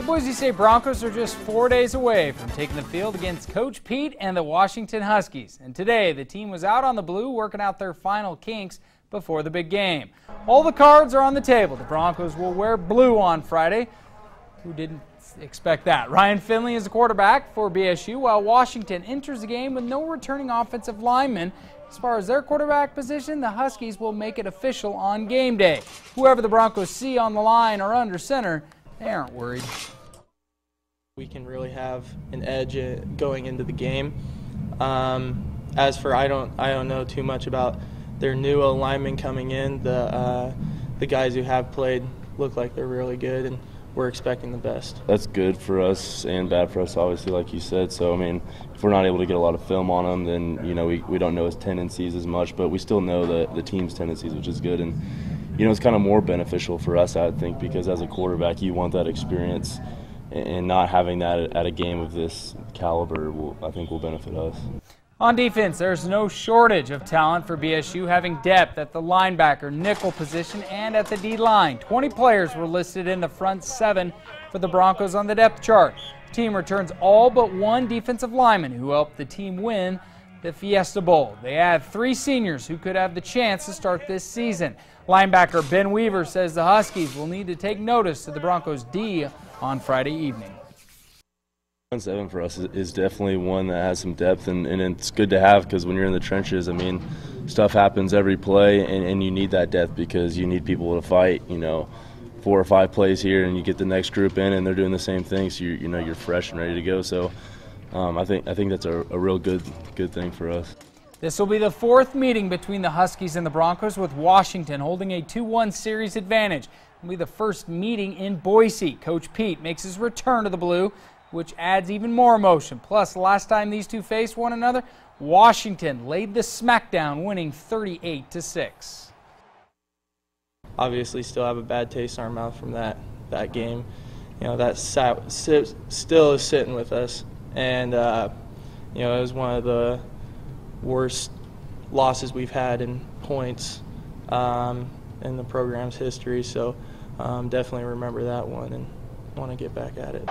The Boise State Broncos are just 4 days away from taking the field against Coach Pete and the Washington Huskies. And today, the team was out on the blue working out their final kinks before the big game. All the cards are on the table. The Broncos will wear blue on Friday. Who didn't expect that? Ryan Finley is the quarterback for BSU, while Washington enters the game with no returning offensive linemen. As far as their quarterback position, the Huskies will make it official on game day. Whoever the Broncos see on the line or under center, they aren't worried. We can really have an edge going into the game. As for I don't know too much about their new linemen coming in. The guys who have played look like they're really good, and we're expecting the best. That's good for us and bad for us, obviously, like you said. So, I mean, if we're not able to get a lot of film on them, then, you know, we don't know his tendencies as much, but we still know the team's tendencies, which is good. And, you know, it's kind of more beneficial for us, I think, because as a quarterback, you want that experience, and not having that at a game of this caliber, I think, will benefit us. On defense, there's no shortage of talent for BSU, having depth at the linebacker, nickel position, and at the D-line. 20 players were listed in the front seven for the Broncos on the depth chart. The team returns all but one defensive lineman who helped the team win the Fiesta Bowl. They add 3 seniors who could have the chance to start this season. Linebacker Ben Weaver says the Huskies will need to take notice to the Broncos D on Friday evening. 7 for us is definitely one that has some depth, and it's good to have, because when you're in the trenches, I mean, stuff happens every play, and you need that depth because you need people to fight, you know, 4 or 5 plays here, and you get the next group in, and they're doing the same thing, so you're fresh and ready to go. So I think that's a real good thing for us. This will be the 4th meeting between the Huskies and the Broncos, with Washington holding a 2-1 series advantage. It will be the first meeting in Boise. Coach Pete makes his return to the blue, which adds even more emotion. Plus, last time these two faced one another, Washington laid the smackdown, winning 38-6. Obviously, still have a bad taste in our mouth from that game. You know, that still is sitting with us, and you know, it was one of the worst losses we've had in points in the program's history. So definitely remember that one and want to get back at it.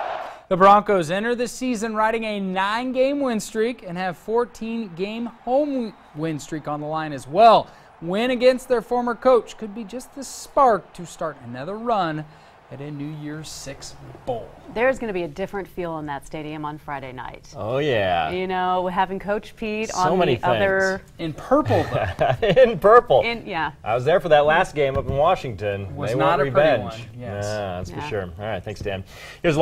The Broncos enter the season riding a 9-game win streak and have 14-game home win streak on the line as well. Win against their former coach could be just the spark to start another run at a New Year's Six Bowl. There's going to be a different feel in that stadium on Friday night. Oh, yeah. You know, having Coach Pete so on many the other... In purple, though. In purple. Yeah. I was there for that last game up in Washington. Was they not want a pretty revenge. one. Yes. Yeah, that's for Yeah. sure. All right, thanks, Dan. Here's